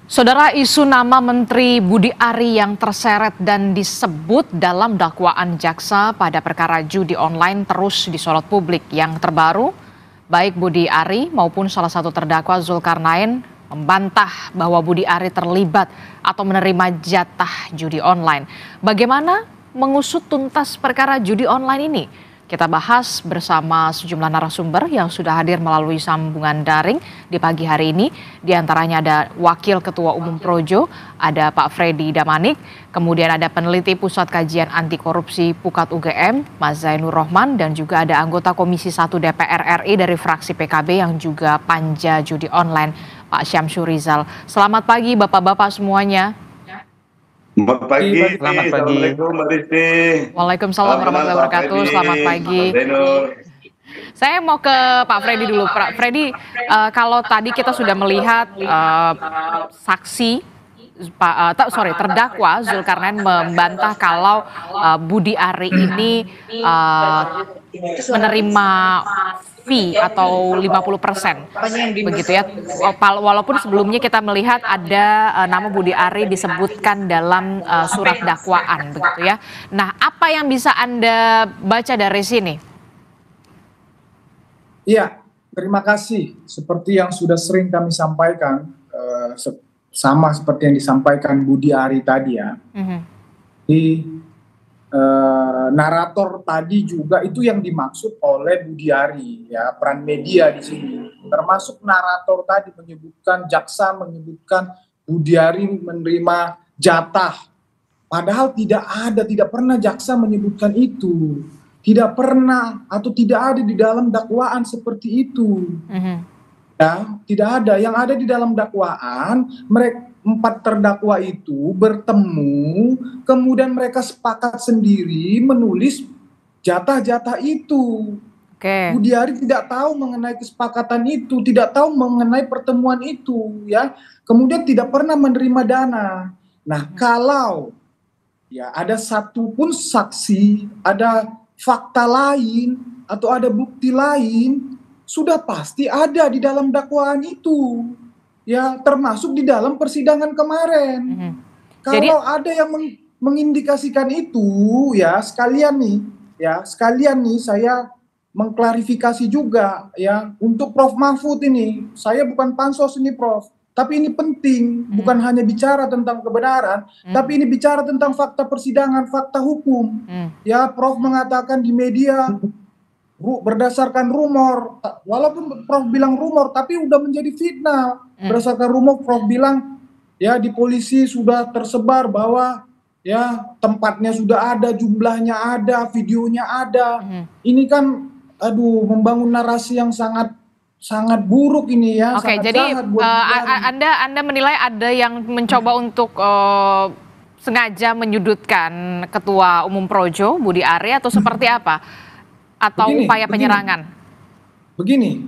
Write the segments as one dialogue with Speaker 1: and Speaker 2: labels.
Speaker 1: Saudara, isu nama Menteri Budi Ari yang terseret dan disebut dalam dakwaan jaksa pada perkara judi online terus disorot publik. Yang terbaru, baik Budi Ari maupun salah satu terdakwa Zulkarnain membantah bahwa Budi Ari terlibat atau menerima jatah judi online. Bagaimana mengusut tuntas perkara judi online ini? Kita bahas bersama sejumlah narasumber yang sudah hadir melalui sambungan daring di pagi hari ini. Di antaranya ada Wakil Ketua Umum Projo, ada Pak Freddy Damanik, kemudian ada peneliti Pusat Kajian Anti Korupsi Pukat UGM, Mas Zainur Rohman, dan juga ada anggota Komisi 1 DPR RI dari fraksi PKB yang juga panja judi online, Pak Syamsur Rizal. Selamat pagi Bapak-Bapak semuanya.
Speaker 2: Selamat pagi.
Speaker 3: Selamat pagi.
Speaker 2: Assalamualaikum Mbak Rizky.
Speaker 1: Waalaikumsalam warahmatullahi wabarakatuh. Selamat pagi. Saya mau ke Pak Freddy dulu. Pak Freddy, kalau tadi kita sudah melihat saksi, terdakwa Zulkarnain membantah kalau Budi Ari ini menerima fee atau 50%, begitu ya. Walaupun sebelumnya kita melihat ada nama Budi Ari disebutkan dalam surat dakwaan, begitu ya. Nah, apa yang bisa Anda baca dari sini?
Speaker 3: Iya, terima kasih. Seperti yang sudah sering kami sampaikan, sama seperti yang disampaikan Budi Ari tadi ya. Di narator tadi juga itu yang dimaksud oleh Budi Ari ya, peran media di sini. Termasuk narator tadi menyebutkan jaksa menyebutkan Budi Ari menerima jatah. Padahal tidak pernah jaksa menyebutkan itu. Tidak pernah atau tidak ada di dalam dakwaan seperti itu. Ya, tidak ada. Yang ada di dalam dakwaan, mereka 4 terdakwa itu bertemu, kemudian mereka sepakat sendiri menulis jatah-jatah itu. Budi Ari tidak tahu mengenai kesepakatan itu, tidak tahu mengenai pertemuan itu, ya. Kemudian tidak pernah menerima dana. Nah, kalau ya ada satu pun saksi, ada fakta lain atau ada bukti lain, sudah pasti ada di dalam dakwaan itu. Ya, termasuk di dalam persidangan kemarin. Kalau ada yang mengindikasikan itu, ya sekalian nih saya mengklarifikasi juga ya untuk Prof Mahfud ini. Saya bukan pansos ini Prof, tapi ini penting, bukan hanya bicara tentang kebenaran, tapi ini bicara tentang fakta persidangan, fakta hukum. Ya, Prof mengatakan di media berdasarkan rumor, walaupun Prof bilang rumor, tapi udah menjadi fitnah. Berdasarkan rumor, Prof bilang ya di polisi sudah tersebar bahwa ya tempatnya sudah ada, jumlahnya ada, videonya ada. Ini kan, membangun narasi yang sangat buruk ini ya.
Speaker 1: Oke, jadi Anda menilai ada yang mencoba untuk sengaja menyudutkan Ketua Umum Projo Budi Ari atau seperti apa? Atau upaya penyerangan? Begini,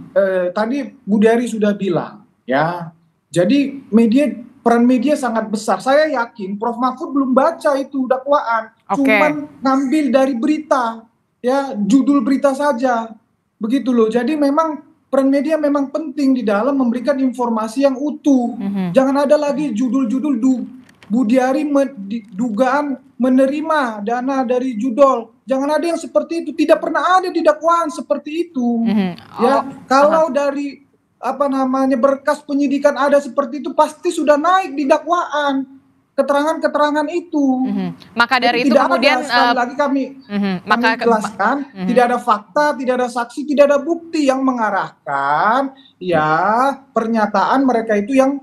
Speaker 3: tadi Budi Ari sudah bilang ya, jadi peran media sangat besar. Saya yakin Prof Mahfud belum baca itu dakwaan, cuman ngambil dari berita, ya judul berita saja, begitu loh. Jadi memang peran media memang penting di dalam memberikan informasi yang utuh. Jangan ada lagi judul-judul Budi Ari dugaan menerima dana dari judol. Jangan ada yang seperti itu. Tidak pernah ada di dakwaan seperti itu. Ya, kalau dari berkas penyidikan ada seperti itu, pasti sudah naik di dakwaan keterangan-keterangan itu.
Speaker 1: Maka dari itu kemudian
Speaker 3: sekali lagi kami jelaskan, tidak ada fakta, tidak ada saksi, tidak ada bukti yang mengarahkan ya pernyataan mereka itu yang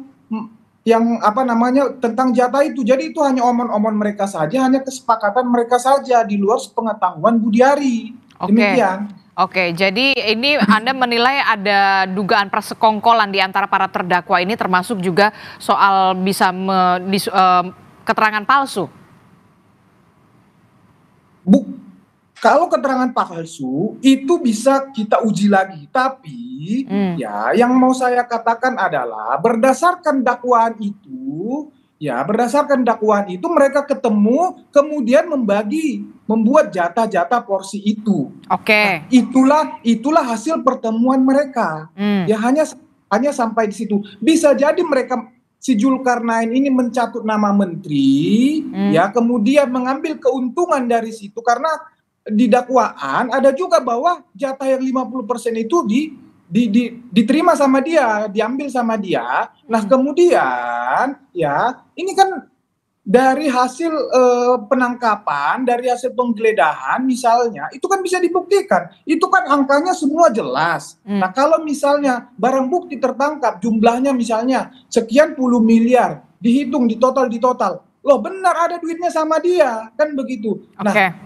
Speaker 3: tentang jatah itu. Jadi itu hanya omon-omon mereka saja, hanya kesepakatan mereka saja di luar sepengetahuan Budi Ari. Demikian.
Speaker 1: Oke, jadi ini Anda menilai ada dugaan persekongkolan di antara para terdakwa ini, termasuk juga soal bisa keterangan palsu.
Speaker 3: Kalau keterangan palsu itu bisa kita uji lagi, tapi ya yang mau saya katakan adalah berdasarkan dakwaan itu mereka ketemu kemudian membuat jatah-jatah porsi itu. Nah, itulah hasil pertemuan mereka. Ya hanya sampai di situ. Bisa jadi mereka si Zulkarnain ini mencatut nama menteri, ya kemudian mengambil keuntungan dari situ karena di dakwaan ada juga bahwa jatah yang 50% itu diterima sama dia, diambil sama dia. Nah kemudian ya ini kan dari hasil penangkapan, dari hasil penggeledahan misalnya, itu kan bisa dibuktikan. Itu kan angkanya semua jelas. Nah kalau misalnya barang bukti tertangkap jumlahnya misalnya sekian puluh miliar, dihitung, di total, loh benar ada duitnya sama dia, kan begitu. Nah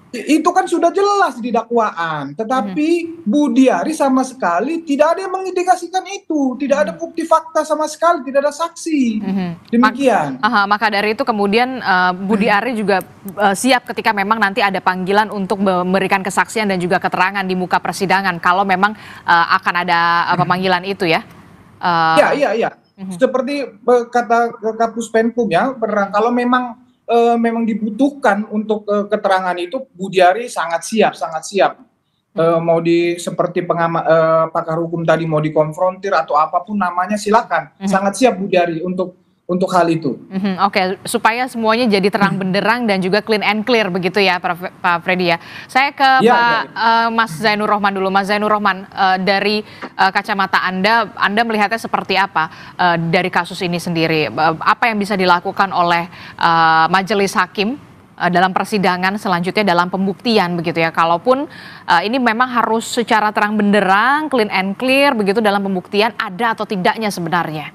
Speaker 3: itu kan sudah jelas di dakwaan, tetapi Budiari sama sekali tidak ada yang mengindikasikan itu, tidak ada bukti fakta sama sekali, tidak ada saksi. Demikian.
Speaker 1: Maka dari itu kemudian Budiari juga siap ketika memang nanti ada panggilan untuk memberikan kesaksian dan juga keterangan di muka persidangan kalau memang akan ada pemanggilan itu ya.
Speaker 3: Iya. Seperti kata Kapus Penkum ya, kalau memang dibutuhkan untuk keterangan itu, Budiari sangat siap. Mau seperti pakar hukum tadi mau dikonfrontir atau apapun namanya silakan, sangat siap Budiari untuk hal itu.
Speaker 1: Oke, supaya semuanya jadi terang benderang dan juga clean and clear begitu ya Pak Freddy ya. Saya ke Mas Zainur Rohman dulu. Mas Zainur Rohman, dari kacamata Anda melihatnya seperti apa dari kasus ini sendiri? Apa yang bisa dilakukan oleh majelis hakim dalam persidangan selanjutnya dalam pembuktian begitu ya? Kalaupun ini memang harus secara terang benderang, clean and clear begitu dalam pembuktian, ada atau tidaknya sebenarnya?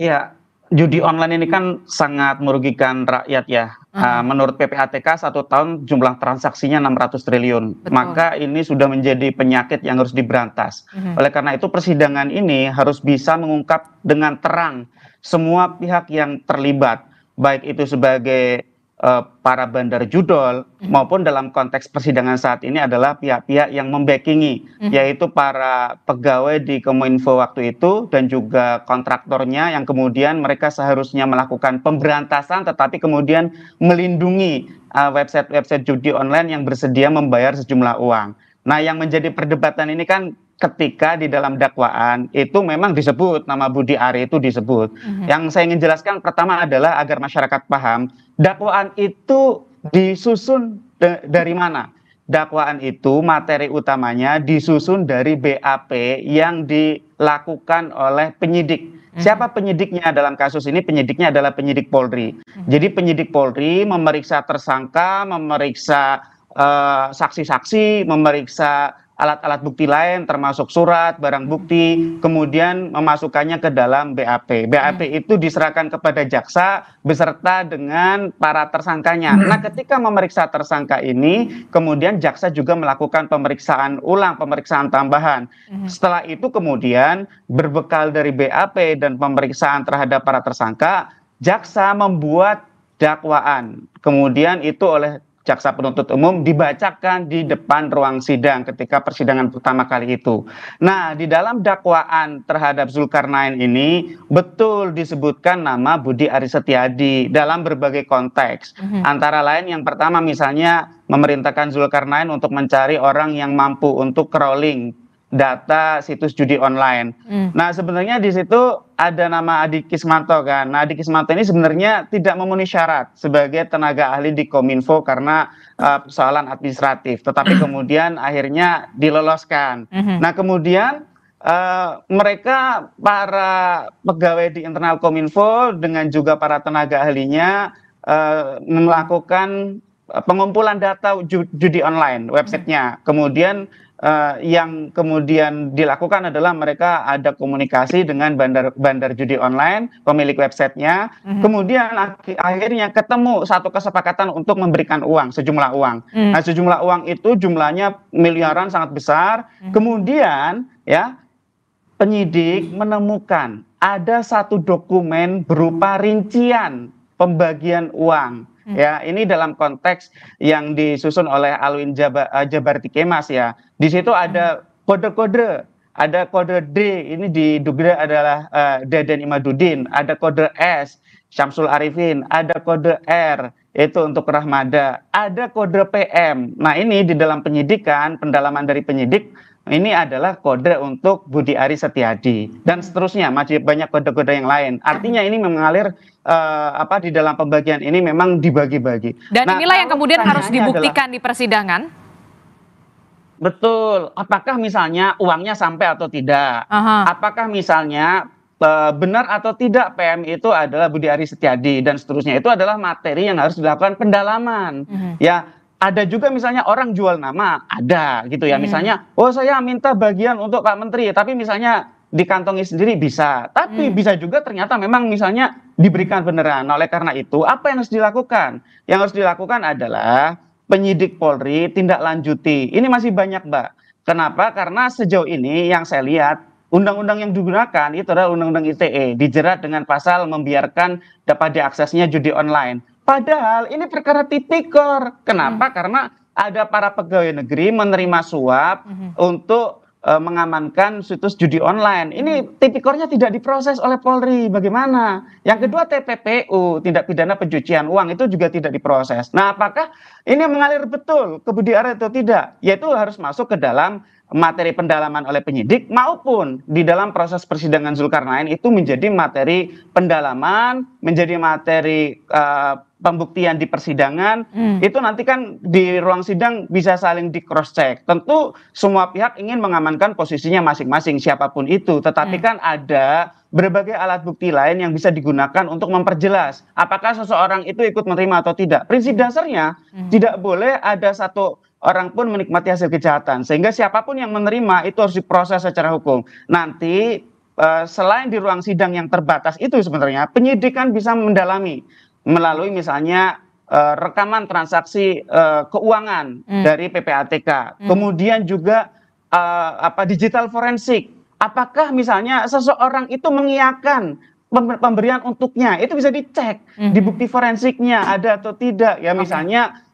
Speaker 4: Ya, judi online ini kan sangat merugikan rakyat ya. Menurut PPATK 1 tahun jumlah transaksinya 600 triliun.
Speaker 1: Betul.
Speaker 4: Maka ini sudah menjadi penyakit yang harus diberantas. Oleh karena itu persidangan ini harus bisa mengungkap dengan terang semua pihak yang terlibat. Baik itu sebagai para bandar judol maupun dalam konteks persidangan saat ini adalah pihak-pihak yang membackingi, yaitu para pegawai di Kominfo waktu itu dan juga kontraktornya yang kemudian mereka seharusnya melakukan pemberantasan tetapi kemudian melindungi website-website judi online yang bersedia membayar sejumlah uang. Nah, yang menjadi perdebatan ini kan ketika di dalam dakwaan itu memang disebut nama Budiari itu disebut. Yang saya ingin jelaskan pertama adalah agar masyarakat paham, dakwaan itu disusun dari mana? Dakwaan itu materi utamanya disusun dari BAP yang dilakukan oleh penyidik. Siapa penyidiknya dalam kasus ini? Penyidiknya adalah penyidik Polri. Jadi penyidik Polri memeriksa tersangka, memeriksa saksi-saksi, memeriksa alat-alat bukti lain termasuk surat, barang bukti, kemudian memasukkannya ke dalam BAP. BAP itu diserahkan kepada jaksa beserta dengan para tersangkanya. Nah, ketika memeriksa tersangka ini, kemudian jaksa juga melakukan pemeriksaan ulang, pemeriksaan tambahan. Setelah itu kemudian berbekal dari BAP dan pemeriksaan terhadap para tersangka, jaksa membuat dakwaan. Kemudian itu oleh jaksa penuntut umum dibacakan di depan ruang sidang ketika persidangan pertama kali itu. Nah, di dalam dakwaan terhadap Zulkarnain ini betul disebutkan nama Budiari Setiadi dalam berbagai konteks. Antara lain yang pertama misalnya memerintahkan Zulkarnain untuk mencari orang yang mampu untuk crawling data situs judi online. Nah, sebenarnya di situ ada nama Adi Kismanto kan. Nah, Adi Kismanto ini sebenarnya tidak memenuhi syarat sebagai tenaga ahli di Kominfo karena persoalan administratif. Tetapi kemudian akhirnya diloloskan. Nah, kemudian mereka para pegawai di internal Kominfo dengan juga para tenaga ahlinya melakukan pengumpulan data judi online websitenya. Kemudian yang kemudian dilakukan adalah mereka ada komunikasi dengan bandar judi online, pemilik websitenya. Kemudian akhirnya ketemu satu kesepakatan untuk memberikan uang, sejumlah uang. Nah, sejumlah uang itu jumlahnya miliaran, sangat besar. Kemudian ya penyidik menemukan ada satu dokumen berupa rincian pembagian uang. Ya, ini dalam konteks yang disusun oleh Alwin Jabarti Kemas ya. Di situ ada kode-kode, ada kode D, ini diduga adalah Deden Imaduddin, ada kode S, Syamsul Arifin, ada kode R, itu untuk Rahmada, ada kode PM. Nah, ini di dalam penyidikan, pendalaman dari penyidik ini adalah kode untuk Budi Aris Setiadi dan seterusnya, masih banyak kode-kode yang lain. Artinya ini mengalir di dalam pembagian ini memang dibagi-bagi.
Speaker 1: Dan
Speaker 4: Nah,
Speaker 1: inilah yang kemudian harus
Speaker 4: pertanyaannya
Speaker 1: dibuktikan di persidangan.
Speaker 4: Betul. Apakah misalnya uangnya sampai atau tidak?
Speaker 1: Aha.
Speaker 4: Apakah misalnya benar atau tidak PM itu adalah Budi Aris Setiadi dan seterusnya, itu adalah materi yang harus dilakukan pendalaman. Ya, ada juga misalnya orang jual nama, ada gitu ya. Misalnya, oh saya minta bagian untuk Pak Menteri, tapi misalnya dikantongi sendiri bisa. Tapi bisa juga ternyata memang misalnya diberikan beneran. Nah, oleh karena itu, apa yang harus dilakukan? Yang harus dilakukan adalah penyidik Polri tindak lanjuti. Ini masih banyak, Mbak. Kenapa? Karena sejauh ini yang saya lihat, undang-undang yang digunakan itu adalah undang-undang ITE, dijerat dengan pasal membiarkan dapat diaksesnya judi online. Padahal ini perkara tipikor. Kenapa? Karena ada para pegawai negeri menerima suap untuk mengamankan situs judi online. Ini tipikornya tidak diproses oleh Polri. Bagaimana? Yang kedua, TPPU, tindak pidana pencucian uang, itu juga tidak diproses. Nah, apakah ini mengalir betul ke Budi Aris atau tidak? Yaitu harus masuk ke dalam materi pendalaman oleh penyidik maupun di dalam proses persidangan Zulkarnain itu menjadi materi pendalaman, menjadi materi pembuktian di persidangan. Itu nanti kan di ruang sidang bisa saling di cross check. Tentu semua pihak ingin mengamankan posisinya masing-masing siapapun itu, tetapi kan ada berbagai alat bukti lain yang bisa digunakan untuk memperjelas apakah seseorang itu ikut menerima atau tidak. Prinsip dasarnya tidak boleh ada satu orang pun menikmati hasil kejahatan, sehingga siapapun yang menerima itu harus diproses secara hukum. Nanti selain di ruang sidang yang terbatas itu sebenarnya penyidik kan bisa mendalami melalui misalnya rekaman transaksi keuangan dari PPATK, kemudian juga digital forensik. Apakah misalnya seseorang itu mengiyakan pemberian untuknya, itu bisa dicek di bukti forensiknya ada atau tidak ya. Misalnya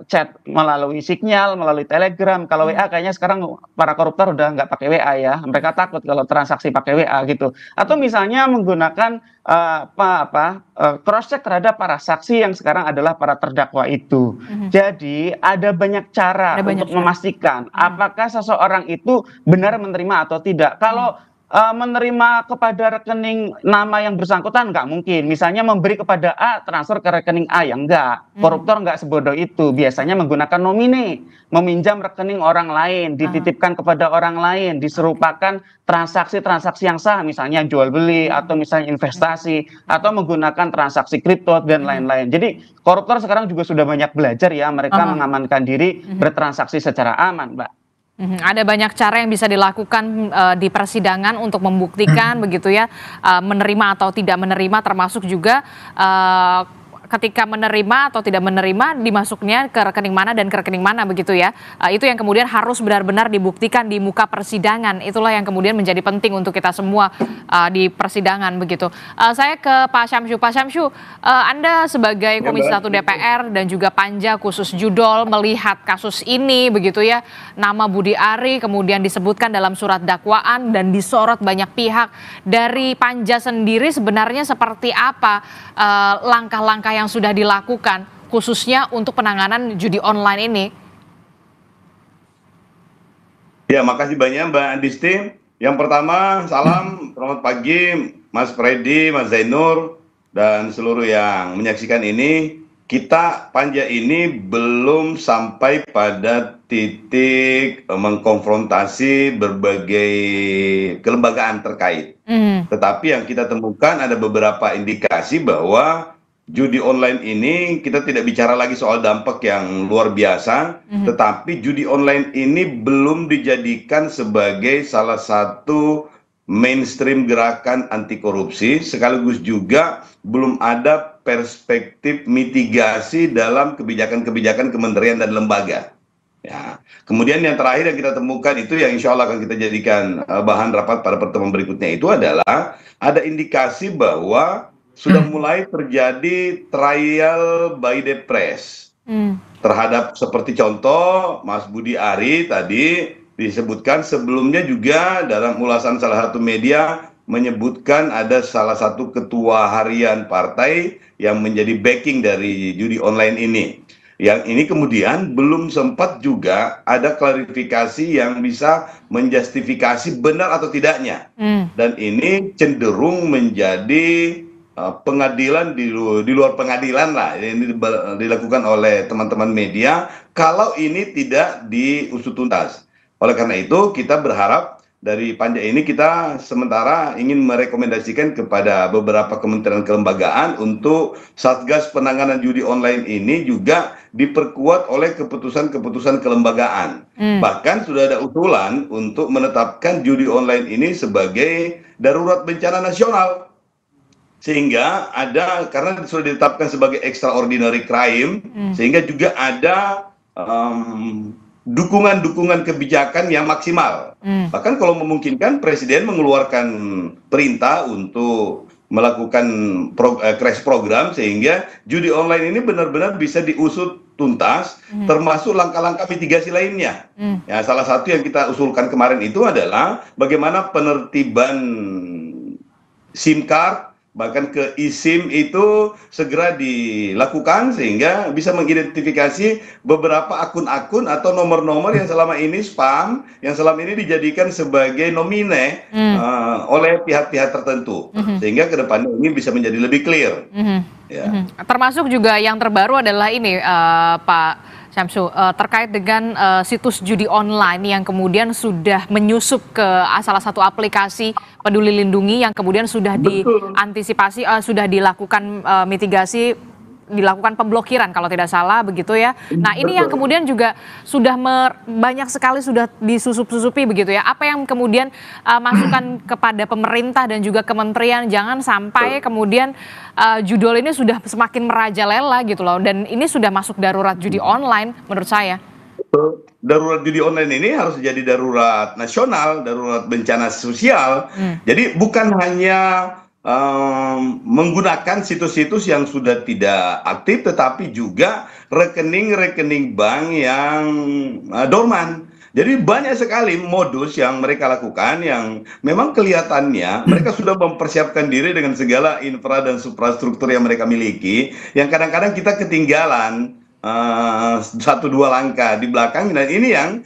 Speaker 4: chat melalui sinyal, melalui Telegram. Kalau WA kayaknya sekarang para koruptor udah nggak pakai WA ya, mereka takut kalau transaksi pakai WA gitu. Atau misalnya menggunakan cross check terhadap para saksi yang sekarang adalah para terdakwa itu. Jadi ada banyak cara untuk memastikan apakah seseorang itu benar menerima atau tidak. Kalau menerima kepada rekening nama yang bersangkutan nggak mungkin. Misalnya memberi kepada A, transfer ke rekening A, ya enggak. Koruptor nggak sebodoh itu. Biasanya menggunakan nomine, meminjam rekening orang lain, dititipkan kepada orang lain, diserupakan transaksi-transaksi yang sah, misalnya jual beli atau misalnya investasi atau menggunakan transaksi kripto dan lain-lain. Jadi koruptor sekarang juga sudah banyak belajar ya, mereka mengamankan diri bertransaksi secara aman, Mbak.
Speaker 1: Ada banyak cara yang bisa dilakukan di persidangan untuk membuktikan begitu ya, menerima atau tidak menerima, termasuk juga ketika menerima atau tidak menerima dimasuknya ke rekening mana dan ke rekening mana begitu ya. Itu yang kemudian harus benar-benar dibuktikan di muka persidangan. Itulah yang kemudian menjadi penting untuk kita semua di persidangan begitu. Saya ke Pak Syamsu. Pak Syamsu, Anda sebagai Komisi 1 DPR dan juga Panja khusus Judol melihat kasus ini begitu ya. Nama Budi Ari kemudian disebutkan dalam surat dakwaan dan disorot banyak pihak. Dari Panja sendiri sebenarnya seperti apa langkah-langkah yang sudah dilakukan khususnya untuk penanganan judi online ini?
Speaker 2: Ya, makasih banyak Mbak Adisti. Yang pertama, salam, selamat pagi Mas Freddy, Mas Zainur, dan seluruh yang menyaksikan ini. Kita Panja ini belum sampai pada titik mengkonfrontasi berbagai kelembagaan terkait. Tetapi yang kita temukan ada beberapa indikasi bahwa judi online ini kita tidak bicara lagi soal dampak yang luar biasa, tetapi judi online ini belum dijadikan sebagai salah satu mainstream gerakan anti korupsi, sekaligus juga belum ada perspektif mitigasi dalam kebijakan-kebijakan kementerian dan lembaga. Ya. Kemudian yang terakhir yang kita temukan itu yang insya Allah akan kita jadikan bahan rapat pada pertemuan berikutnya itu adalah ada indikasi bahwa sudah mulai terjadi trial by the press terhadap seperti contoh Mas Budi Ari tadi disebutkan, sebelumnya juga dalam ulasan salah satu media menyebutkan ada salah satu ketua harian partai yang menjadi backing dari judi online ini. Yang ini kemudian belum sempat juga ada klarifikasi yang bisa menjustifikasi benar atau tidaknya. Dan ini cenderung menjadi pengadilan di luar pengadilan lah. Ini dilakukan oleh teman-teman media kalau ini tidak diusut tuntas. Oleh karena itu kita berharap dari panja ini kita sementara ingin merekomendasikan kepada beberapa kementerian kelembagaan untuk Satgas Penanganan Judi Online ini juga diperkuat oleh keputusan-keputusan kelembagaan. Bahkan sudah ada usulan untuk menetapkan judi online ini sebagai darurat bencana nasional. Sehingga ada, karena sudah ditetapkan sebagai extraordinary crime, sehingga juga ada dukungan-dukungan kebijakan yang maksimal. Bahkan kalau memungkinkan Presiden mengeluarkan perintah untuk melakukan crash program sehingga judi online ini benar-benar bisa diusut tuntas, termasuk langkah-langkah mitigasi lainnya. Ya, salah satu yang kita usulkan kemarin itu adalah bagaimana penertiban SIM card, bahkan ke eSIM itu segera dilakukan sehingga bisa mengidentifikasi beberapa akun-akun atau nomor-nomor yang selama ini spam, yang selama ini dijadikan sebagai nomine oleh pihak-pihak tertentu, sehingga ke depannya ini bisa menjadi lebih clear. Ya.
Speaker 1: Termasuk juga yang terbaru adalah ini, Pak Syamsu, terkait dengan situs judi online yang kemudian sudah menyusup ke salah satu aplikasi Peduli Lindungi yang kemudian sudah diantisipasi, sudah dilakukan mitigasi, dilakukan pemblokiran kalau tidak salah begitu ya. Nah ini yang kemudian juga sudah banyak sekali sudah disusup-susupi begitu ya. Apa yang kemudian masukan kepada pemerintah dan juga kementerian, jangan sampai kemudian judul ini sudah semakin merajalela gitu loh, dan ini sudah masuk darurat judi online menurut saya.
Speaker 2: Darurat judi online ini harus jadi darurat nasional, darurat bencana sosial. Jadi bukan hanya menggunakan situs-situs yang sudah tidak aktif, tetapi juga rekening-rekening bank yang dorman. Jadi banyak sekali modus yang mereka lakukan yang memang kelihatannya mereka sudah mempersiapkan diri dengan segala infra dan suprastruktur yang mereka miliki, yang kadang-kadang kita ketinggalan 1-2 langkah di belakang, dan ini yang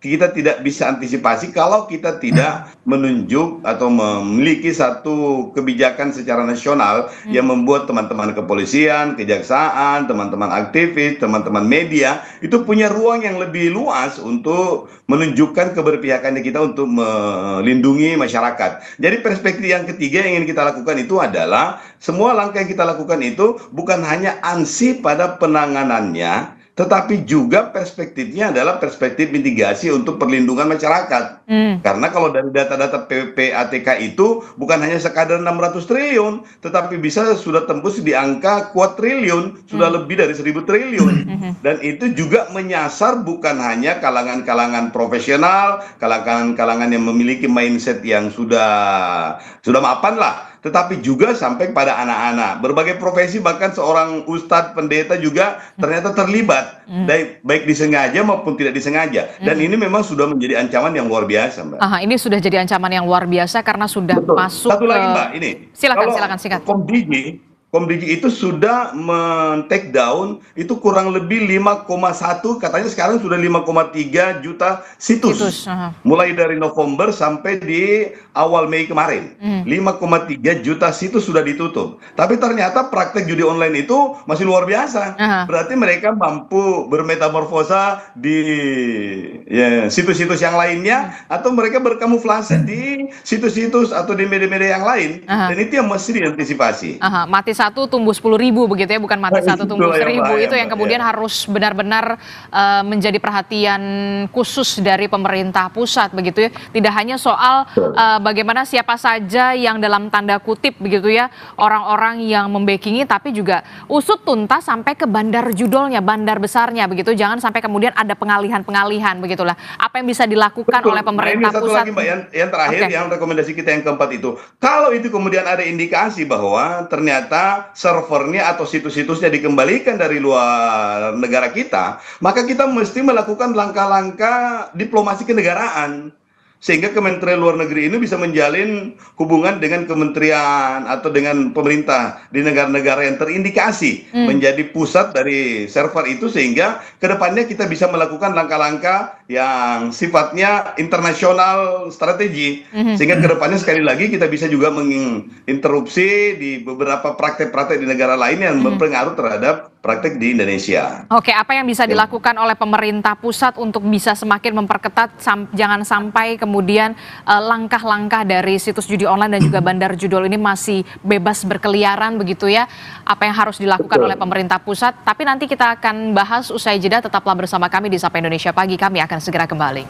Speaker 2: kita tidak bisa antisipasi kalau kita tidak menunjuk atau memiliki satu kebijakan secara nasional yang membuat teman-teman kepolisian, kejaksaan, teman-teman aktivis, teman-teman media itu punya ruang yang lebih luas untuk menunjukkan keberpihakannya kita untuk melindungi masyarakat. Jadi perspektif yang ketiga yang ingin kita lakukan itu adalah semua langkah yang kita lakukan itu bukan hanya ansih pada penanganannya, tetapi juga perspektifnya adalah perspektif mitigasi untuk perlindungan masyarakat. Karena kalau dari data-data PPATK itu bukan hanya sekadar 600 triliun, tetapi bisa sudah tembus di angka kuadriliun, sudah lebih dari 1000 triliun. Dan itu juga menyasar bukan hanya kalangan-kalangan profesional, kalangan-kalangan yang memiliki mindset yang sudah mapan lah, tetapi juga sampai pada anak-anak. Berbagai profesi, bahkan seorang ustadz, pendeta juga ternyata terlibat, baik disengaja maupun tidak disengaja. Dan ini memang sudah menjadi ancaman yang luar biasa, Mbak.
Speaker 1: Ini sudah jadi ancaman yang luar biasa karena sudah masuk.
Speaker 2: Satu lagi, Mbak, ini.
Speaker 1: Silakan singkat.
Speaker 2: Komdigi itu sudah men-take down itu kurang lebih 5,1, katanya sekarang sudah 5,3 juta situs. Mulai dari November sampai di awal Mei kemarin. 5,3 juta situs sudah ditutup. Tapi ternyata praktek judi online itu masih luar biasa. Berarti mereka mampu bermetamorfosa di situs-situs yang lainnya, atau mereka berkamuflase di situs-situs atau di media-media yang lain. Dan itu yang mesti diantisipasi.
Speaker 1: Mati satu tumbuh 10.000 begitu ya, bukan mati satu tumbuh 1000. Itu yang kemudian harus benar-benar menjadi perhatian khusus dari pemerintah pusat begitu ya. Tidak hanya soal bagaimana siapa saja yang dalam tanda kutip begitu ya orang-orang yang membackingi, tapi juga usut tuntas sampai ke bandar judulnya, bandar besarnya begitu. Jangan sampai kemudian ada pengalihan begitulah. Apa yang bisa dilakukan oleh pemerintah pusat?
Speaker 2: Lagi, Mbak, yang terakhir, yang rekomendasi kita yang keempat itu, kalau itu kemudian ada indikasi bahwa ternyata servernya atau situs-situsnya dikembalikan dari luar negara kita, maka kita mesti melakukan langkah-langkah diplomasi kenegaraan. sehingga Kementerian Luar Negeri ini bisa menjalin hubungan dengan kementerian atau dengan pemerintah di negara-negara yang terindikasi menjadi pusat dari server itu, sehingga kedepannya kita bisa melakukan langkah-langkah yang sifatnya internasional strategi, sehingga kedepannya sekali lagi kita bisa juga menginterupsi di beberapa praktek-praktek di negara lain yang berpengaruh terhadap praktek di Indonesia.
Speaker 1: Oke, apa yang bisa dilakukan oleh pemerintah pusat untuk bisa semakin memperketat, jangan sampai kemudian langkah-langkah dari situs judi online dan juga bandar judul ini masih bebas berkeliaran begitu ya? Apa yang harus dilakukan oleh pemerintah pusat? Tapi nanti kita akan bahas usai jeda, tetaplah bersama kami di Sapa Indonesia Pagi, kami akan segera kembali.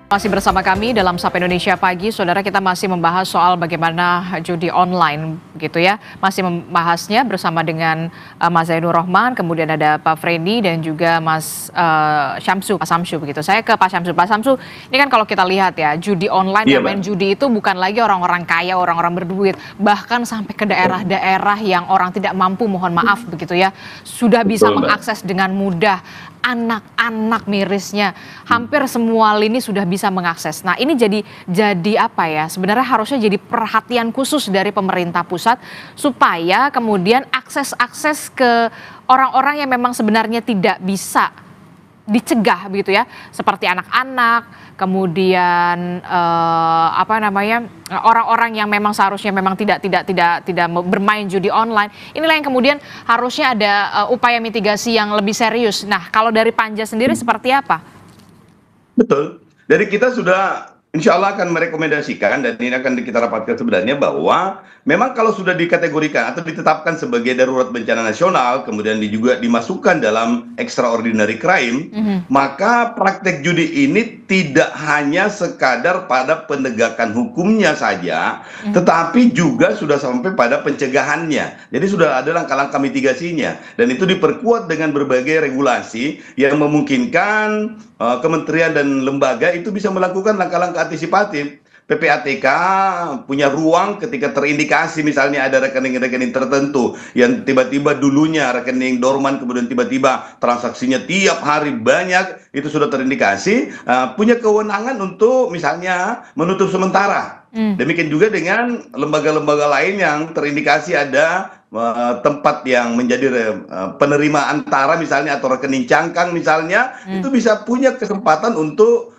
Speaker 1: Masih bersama kami dalam Sapa Indonesia Pagi, saudara, kita masih membahas soal bagaimana judi online gitu ya. Masih membahasnya bersama dengan Mas Zainur Rohman, kemudian ada Pak Freddy dan juga Mas Syamsu, Pak Samsu begitu. Saya ke Pak Syamsu. Pak Samsu, ini kan kalau kita lihat ya, judi online yang main judi itu bukan lagi orang-orang kaya, orang-orang berduit, bahkan sampai ke daerah-daerah yang orang tidak mampu, mohon maaf begitu ya, sudah bisa mengakses dengan mudah. Anak-anak mirisnya hampir semua lini sudah bisa mengakses. Nah, ini jadi apa ya? Sebenarnya harusnya jadi perhatian khusus dari pemerintah pusat supaya kemudian akses ke orang-orang yang memang sebenarnya tidak bisa dicegah begitu ya, seperti anak-anak, kemudian orang-orang yang memang seharusnya memang tidak bermain judi online. Inilah yang kemudian harusnya ada upaya mitigasi yang lebih serius. Nah, kalau dari Panja sendiri seperti apa?
Speaker 2: Betul. Dari kita sudah insya Allah akan merekomendasikan, dan ini akan kita rapatkan sebenarnya, bahwa memang kalau sudah dikategorikan atau ditetapkan sebagai darurat bencana nasional, kemudian juga dimasukkan dalam extraordinary crime, maka praktek judi ini tidak hanya sekadar pada penegakan hukumnya saja, tetapi juga sudah sampai pada pencegahannya. Jadi sudah ada langkah-langkah mitigasinya, dan itu diperkuat dengan berbagai regulasi yang memungkinkan kementerian dan lembaga itu bisa melakukan langkah-langkah antisipatif. PPATK punya ruang ketika terindikasi misalnya ada rekening-rekening tertentu yang tiba-tiba dulunya rekening dorman, kemudian tiba-tiba transaksinya tiap hari banyak, itu sudah terindikasi, punya kewenangan untuk misalnya menutup sementara. Demikian juga dengan lembaga-lembaga lain yang terindikasi ada tempat yang menjadi penerima antara misalnya atau rekening cangkang misalnya, itu bisa punya kesempatan untuk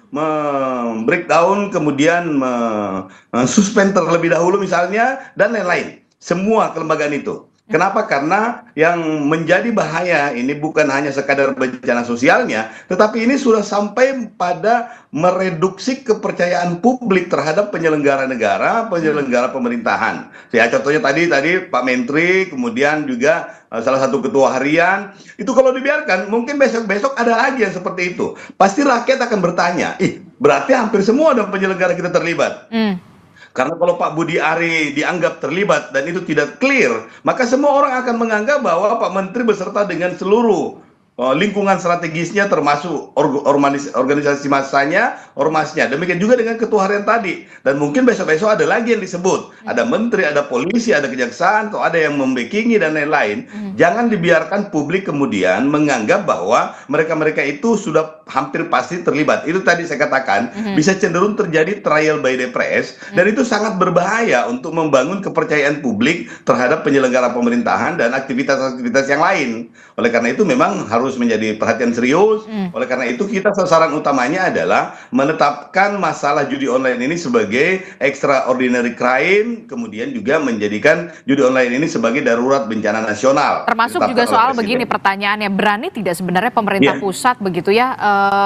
Speaker 2: breakdown, kemudian suspend terlebih dahulu misalnya, dan lain-lain. Semua kelembagaan itu. Kenapa? Karena yang menjadi bahaya ini bukan hanya sekadar bencana sosialnya, tetapi ini sudah sampai pada mereduksi kepercayaan publik terhadap penyelenggara negara, penyelenggara pemerintahan. Ya, contohnya tadi Pak Menteri, kemudian juga salah satu ketua harian, itu kalau dibiarkan mungkin besok-besok ada lagi yang seperti itu. Pasti rakyat akan bertanya, berarti hampir semua dan penyelenggara kita terlibat. Karena kalau Pak Budi Ari dianggap terlibat dan itu tidak clear, maka semua orang akan menganggap bahwa Pak Menteri beserta dengan seluruh lingkungan strategisnya, termasuk organisasi masanya, ormasnya. Demikian juga dengan ketua harian tadi. Dan mungkin besok-besok ada lagi yang disebut. Ada menteri, ada polisi, ada kejaksaan, atau ada yang membekingi dan lain-lain. Jangan dibiarkan publik kemudian menganggap bahwa mereka-mereka itu sudah hampir pasti terlibat. Itu tadi saya katakan, bisa cenderung terjadi trial by repress, dan itu sangat berbahaya untuk membangun kepercayaan publik terhadap penyelenggara pemerintahan dan aktivitas-aktivitas yang lain. Oleh karena itu memang harus menjadi perhatian serius. Oleh karena itu kita sasaran utamanya adalah menetapkan masalah judi online ini sebagai extraordinary crime, kemudian juga menjadikan judi online ini sebagai darurat bencana nasional.
Speaker 1: Termasuk juga soal begini pertanyaannya, berani tidak sebenarnya pemerintah pusat begitu ya,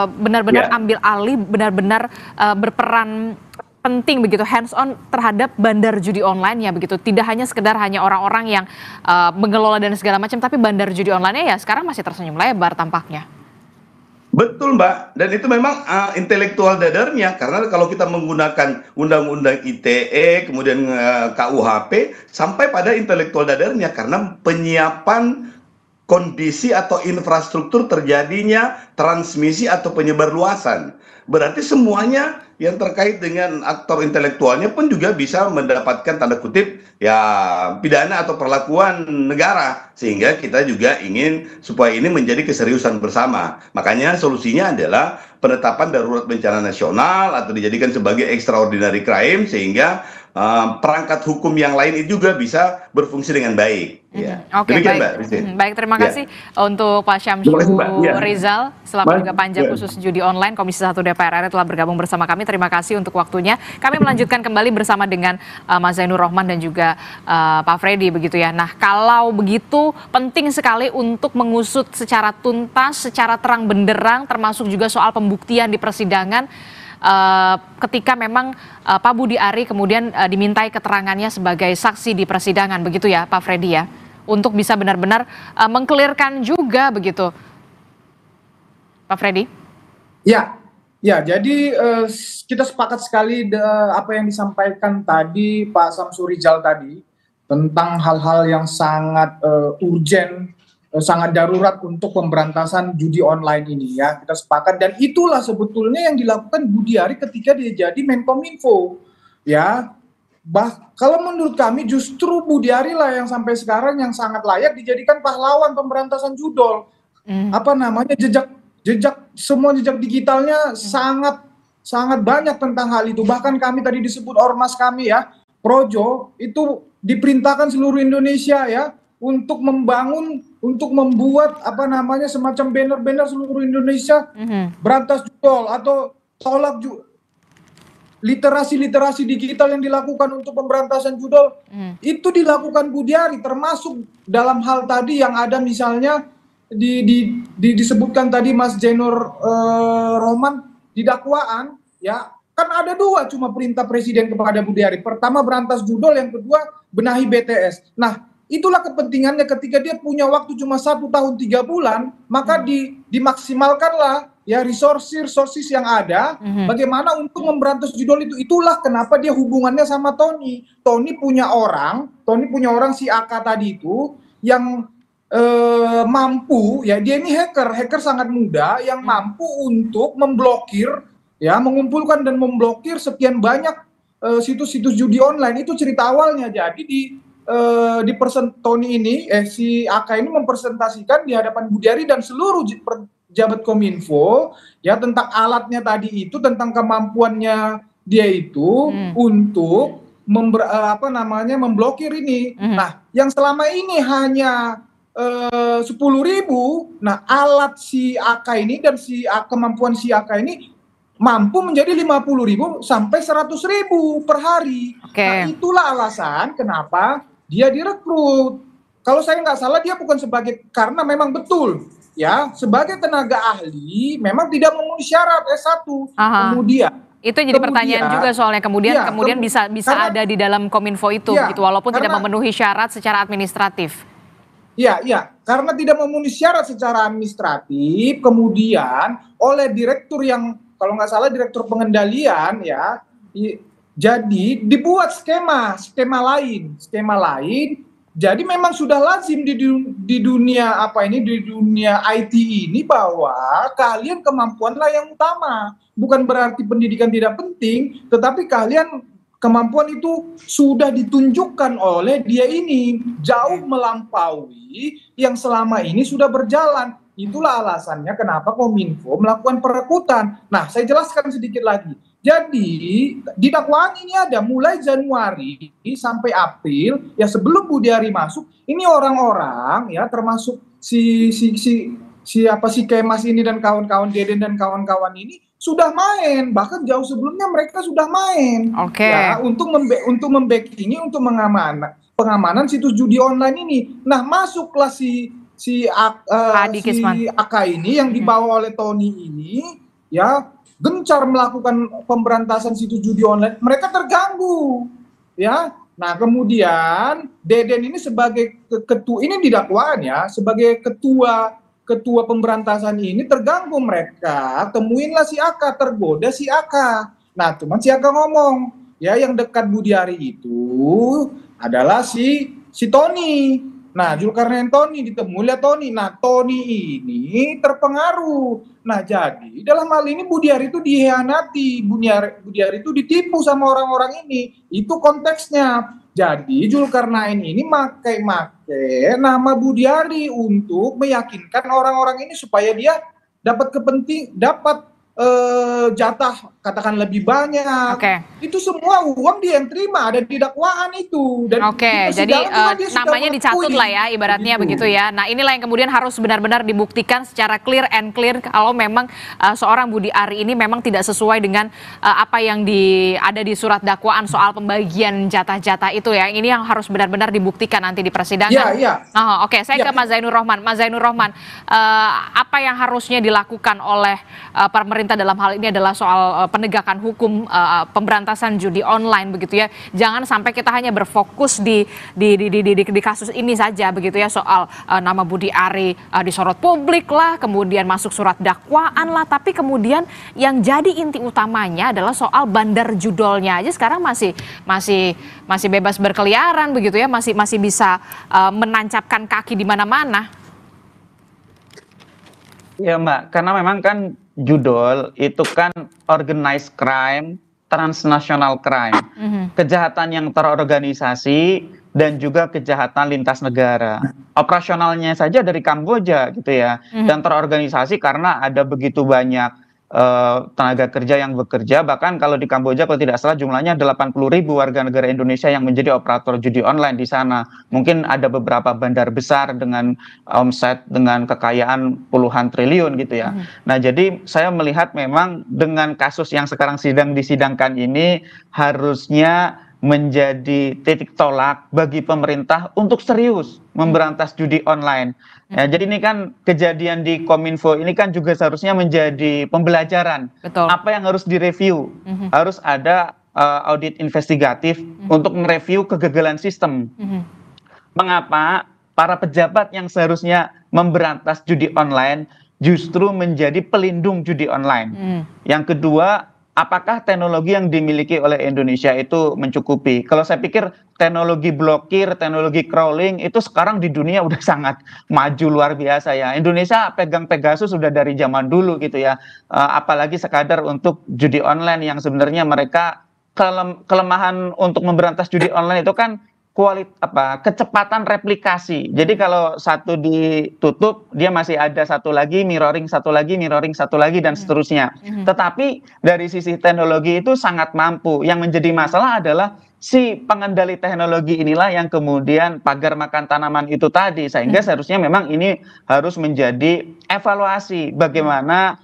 Speaker 1: benar-benar ambil alih, benar-benar berperan penting begitu, hands on terhadap bandar judi online ya begitu, tidak hanya sekedar orang-orang yang mengelola dan segala macam, tapi bandar judi online ya sekarang masih tersenyum lebar tampaknya.
Speaker 2: Betul Mbak, dan itu memang intelektual dadarnya, karena kalau kita menggunakan undang-undang ITE, kemudian KUHP, sampai pada intelektual dadarnya, karena penyiapan kondisi atau infrastruktur terjadinya transmisi atau penyebar luasan. Berarti semuanya yang terkait dengan aktor intelektualnya pun juga bisa mendapatkan tanda kutip ya pidana atau perlakuan negara, sehingga kita juga ingin supaya ini menjadi keseriusan bersama. Makanya solusinya adalah penetapan darurat bencana nasional atau dijadikan sebagai extraordinary crime, sehingga perangkat hukum yang lain itu juga bisa berfungsi dengan baik. Ya.
Speaker 1: Oke,
Speaker 2: Demikian,
Speaker 1: baik.
Speaker 2: Mbak Rizky.
Speaker 1: Baik, terima
Speaker 2: Ya.
Speaker 1: kasih untuk Pak Syamsu
Speaker 2: Terima kasih, Mbak. Ya.
Speaker 1: Rizal, selaku
Speaker 2: Mas,
Speaker 1: juga Panja
Speaker 2: ya.
Speaker 1: Khusus Judi Online Komisi 1 DPR RI telah bergabung bersama kami. Terima kasih untuk waktunya. Kami melanjutkan kembali bersama dengan Mas Zainur Rohman dan juga Pak Freddy begitu ya. Nah, kalau begitu penting sekali untuk mengusut secara tuntas, secara terang benderang, termasuk juga soal pembuktian di persidangan. Ketika memang Pak Budi Ari kemudian dimintai keterangannya sebagai saksi di persidangan, begitu ya Pak Freddy ya, untuk bisa benar-benar mengkelirkan juga begitu, Pak Freddy?
Speaker 3: Ya, ya. Jadi kita sepakat sekali apa yang disampaikan tadi Pak Syamsu Rizal tadi tentang hal-hal yang sangat urgent, sangat darurat untuk pemberantasan judi online ini ya. Kita sepakat, dan itulah sebetulnya yang dilakukan Budi Ari ketika dia jadi Menkominfo ya. Kalau menurut kami justru Budi Ari lah yang sampai sekarang yang sangat layak dijadikan pahlawan pemberantasan judol. Apa namanya, semua jejak digitalnya sangat banyak tentang hal itu. Bahkan kami tadi disebut ormas kami ya, Projo, itu diperintahkan seluruh Indonesia ya untuk membuat apa namanya semacam banner-banner seluruh Indonesia berantas judol atau tolak literasi digital yang dilakukan untuk pemberantasan judol. Itu dilakukan Budi Ari, termasuk dalam hal tadi yang ada misalnya disebutkan tadi Mas Zainur Rohman di dakwaan ya, kan ada dua cuma perintah presiden kepada Budi Ari. Pertama berantas judol, yang kedua benahi BTS. Nah, itulah kepentingannya ketika dia punya waktu cuma 1 tahun 3 bulan, maka dimaksimalkanlah ya resources yang ada bagaimana untuk memberantas judol itu. Itulah kenapa dia hubungannya sama Tony. Tony punya orang si AK tadi itu yang mampu ya, dia ini hacker sangat muda yang mampu untuk memblokir ya, mengumpulkan dan memblokir sekian banyak situs-situs judi online. Itu cerita awalnya. Jadi Tony ini si AK ini mempresentasikan di hadapan Budi Ari dan seluruh pejabat Kominfo ya tentang alatnya tadi itu, tentang kemampuannya dia itu untuk memblokir ini. Nah, yang selama ini hanya 10.000, nah alat si AK ini dan kemampuan si AK ini mampu menjadi 50.000 sampai 100.000 per hari. Nah, itulah alasan kenapa dia direkrut. Kalau saya nggak salah dia bukan karena memang betul ya sebagai tenaga ahli memang tidak memenuhi syarat S1. Kemudian
Speaker 1: itu jadi pertanyaan juga soalnya kemudian bisa ada di dalam Kominfo itu gitu, walaupun tidak memenuhi syarat secara administratif.
Speaker 3: Iya, karena tidak memenuhi syarat secara administratif, kemudian oleh direktur yang kalau nggak salah direktur pengendalian ya, jadi dibuat skema lain. Jadi memang sudah lazim di dunia di dunia IT ini bahwa kemampuanlah yang utama. Bukan berarti pendidikan tidak penting, tetapi kemampuan itu sudah ditunjukkan oleh dia ini jauh melampaui yang selama ini sudah berjalan. Itulah alasannya kenapa Kominfo melakukan perekrutan. Nah, saya jelaskan sedikit lagi. Jadi di dakwaan ini ada mulai Januari sampai April ya, sebelum Budi Ari masuk, ini orang-orang ya termasuk si Kemas ini dan kawan-kawan, Deden dan kawan-kawan ini sudah main, bahkan jauh sebelumnya mereka sudah main ya, untuk membackingi, untuk pengamanan situs judi online ini. Nah, masuklah si AK ini yang dibawa oleh Tony ini ya, gencar melakukan pemberantasan situs judi online. Mereka terganggu ya. Nah, kemudian Deden ini sebagai ketua, ini di dakwaan ya, sebagai ketua pemberantasan ini terganggu mereka. Temuinlah si AK, tergoda si AK. Nah, cuman si AK ngomong ya, yang dekat Budi Ari itu adalah si Tony Nah, Zulkarnain Tony ditemui oleh Tony. Nah, Tony ini terpengaruh. Nah, jadi dalam hal ini Budiari itu dihianati, Budiari itu ditipu sama orang-orang ini. Itu konteksnya. Jadi Zulkarnain ini make nama Budiari untuk meyakinkan orang-orang ini supaya dia dapat jatah katakan lebih banyak. Itu semua uang dia yang terima, ada di dakwaan itu. Dan
Speaker 1: jadi namanya dicatut lah ya, ibaratnya begitu ya. Nah, inilah yang kemudian harus benar-benar dibuktikan secara clear and clear kalau memang seorang Budi Ari ini memang tidak sesuai dengan apa yang ada di surat dakwaan soal pembagian jatah-jatah itu ya. Ini yang harus benar-benar dibuktikan nanti di persidangan. Saya ke Mas Zainur Rohman. Mas Zainur Rohman, apa yang harusnya dilakukan oleh pemerintah dalam hal ini adalah soal penegakan hukum, pemberantasan judi online begitu ya. Jangan sampai kita hanya berfokus di kasus ini saja begitu ya, soal nama Budi Ari disorot publik lah, kemudian masuk surat dakwaan lah, tapi kemudian yang jadi inti utamanya adalah soal bandar judolnya aja sekarang masih bebas berkeliaran begitu ya, masih bisa menancapkan kaki di mana-mana.
Speaker 4: Ya Mbak, karena memang kan judol itu kan organized crime, transnational crime, kejahatan yang terorganisasi dan juga kejahatan lintas negara. Operasionalnya saja dari Kamboja gitu ya, dan terorganisasi karena ada begitu banyak tenaga kerja yang bekerja. Bahkan kalau di Kamboja kalau tidak salah jumlahnya 80.000 warga negara Indonesia yang menjadi operator judi online di sana. Mungkin ada beberapa bandar besar dengan omset dengan kekayaan puluhan triliun gitu ya. Nah, jadi saya melihat memang dengan kasus yang sekarang sedang disidangkan ini harusnya menjadi titik tolak bagi pemerintah untuk serius memberantas judi online. Ya, jadi ini kan kejadian di Kominfo ini kan juga seharusnya menjadi pembelajaran.
Speaker 1: Betul.
Speaker 4: Apa yang harus direview? Harus ada audit investigatif untuk mereview kegagalan sistem. Mengapa para pejabat yang seharusnya memberantas judi online justru menjadi pelindung judi online? Yang kedua, apakah teknologi yang dimiliki oleh Indonesia itu mencukupi? Kalau saya pikir teknologi blokir, teknologi crawling itu sekarang di dunia udah sangat maju luar biasa ya. Indonesia pegang Pegasus sudah dari zaman dulu gitu ya. Apalagi sekadar untuk judi online yang sebenarnya mereka kelemahan untuk memberantas judi online itu kan kecepatan replikasi. Jadi kalau satu ditutup, dia masih ada satu lagi, mirroring satu lagi, dan seterusnya. Tetapi dari sisi teknologi itu sangat mampu. Yang menjadi masalah adalah si pengendali teknologi inilah yang kemudian pagar makan tanaman itu tadi. Sehingga seharusnya memang ini harus menjadi evaluasi bagaimana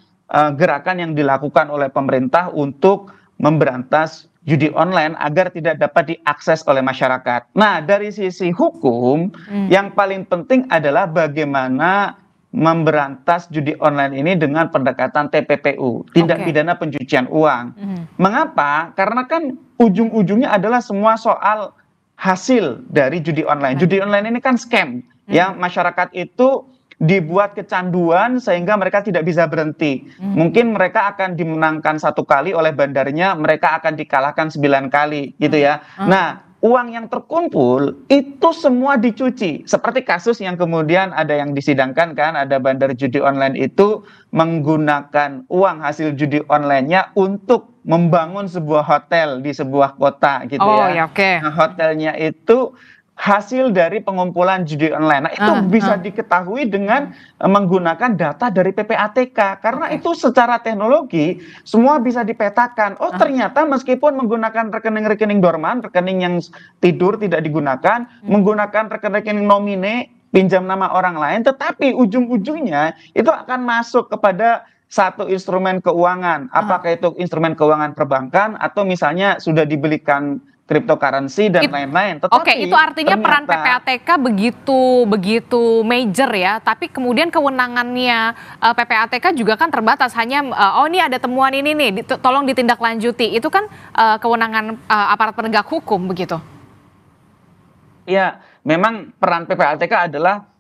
Speaker 4: gerakan yang dilakukan oleh pemerintah untuk memberantas judi online agar tidak dapat diakses oleh masyarakat. Nah, dari sisi hukum, yang paling penting adalah bagaimana memberantas judi online ini dengan pendekatan TPPU, tindak pidana pencucian uang. Mengapa? Karena kan ujung-ujungnya adalah semua soal hasil dari judi online. Judi online ini kan scam, ya, masyarakat itu dibuat kecanduan sehingga mereka tidak bisa berhenti. Mungkin mereka akan dimenangkan 1 kali oleh bandarnya, mereka akan dikalahkan 9 kali gitu ya. Nah, uang yang terkumpul itu semua dicuci. Seperti kasus yang kemudian ada yang disidangkan kan, ada bandar judi online itu menggunakan uang hasil judi online-nya untuk membangun sebuah hotel di sebuah kota gitu ya. Nah, hotelnya itu hasil dari pengumpulan judi online. Nah, itu bisa diketahui dengan menggunakan data dari PPATK. Karena itu secara teknologi semua bisa dipetakan. Oh, ternyata meskipun menggunakan rekening-rekening dorman, rekening yang tidur tidak digunakan, menggunakan rekening nomine, pinjam nama orang lain, tetapi ujung-ujungnya itu akan masuk kepada satu instrumen keuangan. Apakah itu instrumen keuangan perbankan atau misalnya sudah dibelikan cryptocurrency dan lain-lain.
Speaker 1: Itu artinya peran PPATK begitu major ya, tapi kemudian kewenangannya PPATK juga kan terbatas, hanya ini ada temuan ini nih, tolong ditindaklanjuti. Itu kan kewenangan aparat penegak hukum begitu.
Speaker 4: Ya, memang peran PPATK adalah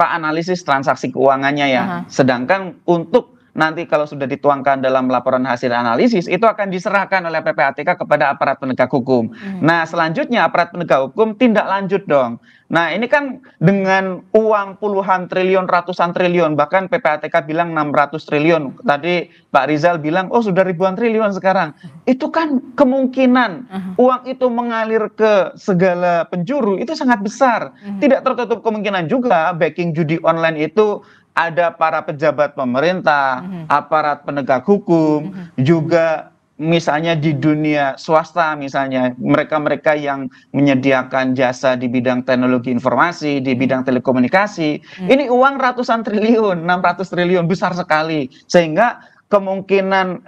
Speaker 4: analisis transaksi keuangannya ya. Sedangkan untuk nanti kalau sudah dituangkan dalam laporan hasil analisis itu akan diserahkan oleh PPATK kepada aparat penegak hukum. Nah, selanjutnya aparat penegak hukum tindak lanjut dong. Nah, ini kan dengan uang puluhan triliun, ratusan triliun, bahkan PPATK bilang 600 triliun. Tadi Pak Rizal bilang, oh sudah ribuan triliun sekarang. Itu kan kemungkinan uang itu mengalir ke segala penjuru, itu sangat besar. Tidak tertutup kemungkinan juga backing judi online itu ada para pejabat pemerintah, aparat penegak hukum, juga misalnya di dunia swasta, misalnya mereka-mereka yang menyediakan jasa di bidang teknologi informasi, di bidang telekomunikasi, ini uang ratusan triliun, 600 triliun, besar sekali, sehingga kemungkinan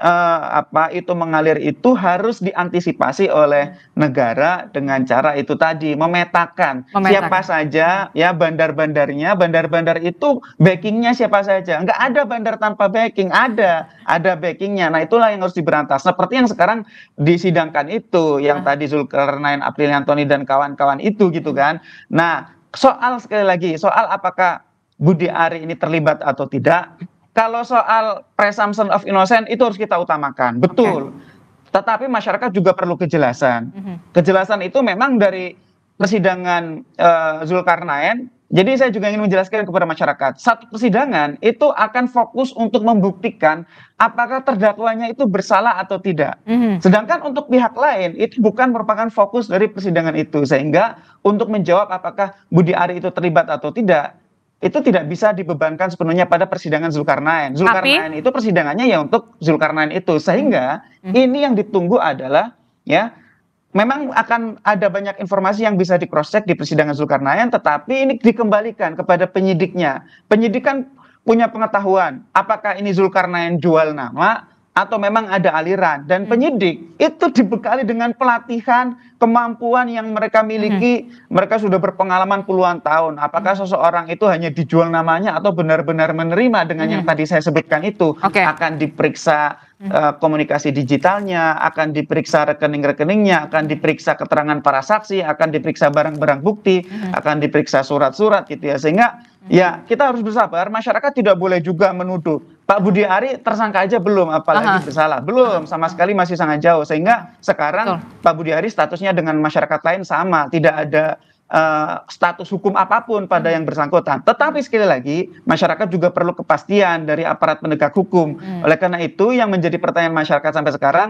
Speaker 4: itu mengalir itu harus diantisipasi oleh negara dengan cara itu tadi, memetakan siapa saja ya bandar-bandarnya, bandar-bandar itu backingnya siapa saja. Nggak ada bandar tanpa backing, ada backingnya. Nah, itulah yang harus diberantas. Seperti yang sekarang disidangkan itu, yang tadi Zulkarnain, Apriliantoni dan kawan-kawan itu gitu kan. Nah, sekali lagi, soal apakah Budi Ari ini terlibat atau tidak, kalau soal presumption of innocence itu harus kita utamakan, betul. Tetapi masyarakat juga perlu kejelasan. Kejelasan itu memang dari persidangan Zulkarnain. Jadi saya juga ingin menjelaskan kepada masyarakat, satu persidangan itu akan fokus untuk membuktikan apakah terdakwanya itu bersalah atau tidak. Sedangkan untuk pihak lain itu bukan merupakan fokus dari persidangan itu. Sehingga untuk menjawab apakah Budi Ari itu terlibat atau tidak, itu tidak bisa dibebankan sepenuhnya pada persidangan Zulkarnain. Zulkarnain itu persidangannya ya untuk Zulkarnain itu. Sehingga ini yang ditunggu adalah ya memang akan ada banyak informasi yang bisa di cross check di persidangan Zulkarnain, tetapi ini dikembalikan kepada penyidiknya. Penyidik kan punya pengetahuan apakah ini Zulkarnain jual nama atau memang ada aliran, dan penyidik itu dibekali dengan pelatihan, kemampuan yang mereka miliki. Mereka sudah berpengalaman puluhan tahun. Apakah seseorang itu hanya dijual namanya atau benar-benar menerima dengan yang tadi saya sebutkan itu. Akan diperiksa komunikasi digitalnya, akan diperiksa rekening-rekeningnya, akan diperiksa keterangan para saksi, akan diperiksa barang-barang bukti, akan diperiksa surat-surat gitu ya. Sehingga ya kita harus bersabar, masyarakat tidak boleh juga menuduh Pak Budi Ari tersangka aja belum, apalagi bersalah. Belum, sama sekali masih sangat jauh. Sehingga sekarang Pak Budi Ari statusnya dengan masyarakat lain sama, tidak ada status hukum apapun pada yang bersangkutan. Tetapi sekali lagi, masyarakat juga perlu kepastian dari aparat penegak hukum. Oleh karena itu, yang menjadi pertanyaan masyarakat sampai sekarang,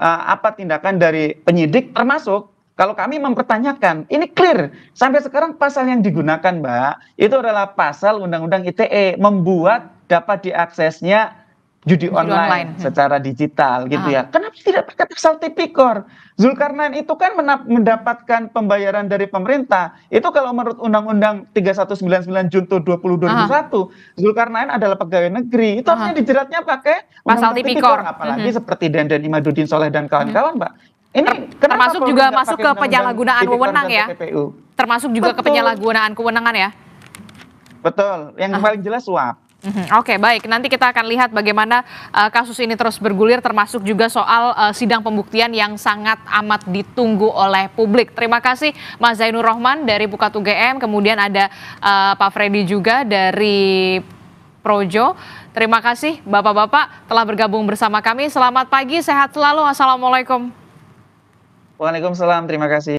Speaker 4: apa tindakan dari penyidik, termasuk kalau kami mempertanyakan, ini clear, sampai sekarang pasal yang digunakan, Mbak, itu adalah pasal Undang-Undang ITE, membuat dapat diaksesnya judi online secara digital gitu ya. Kenapa tidak pakai pasal tipikor? Zulkarnain itu kan mendapatkan pembayaran dari pemerintah. Itu kalau menurut Undang-Undang 3199 Junto 20 2001, Zulkarnain adalah pegawai negeri. Itu harusnya dijeratnya pakai
Speaker 1: pasal tipikor.
Speaker 4: Apalagi seperti Denden Imaduddin Soleh dan kawan-kawan, Mbak. Ini
Speaker 1: termasuk juga masuk ke penyalahgunaan wewenang ya. Termasuk juga ke penyalahgunaan kewenangan ya.
Speaker 4: Betul. Yang paling jelas suap.
Speaker 1: Oke, baik. Nanti kita akan lihat bagaimana kasus ini terus bergulir, termasuk juga soal sidang pembuktian yang sangat amat ditunggu oleh publik. Terima kasih Mas Zainur Rohman dari Pukat UGM, kemudian ada Pak Freddy juga dari Projo. Terima kasih Bapak-Bapak telah bergabung bersama kami. Selamat pagi, sehat selalu. Assalamualaikum.
Speaker 4: Waalaikumsalam, terima kasih.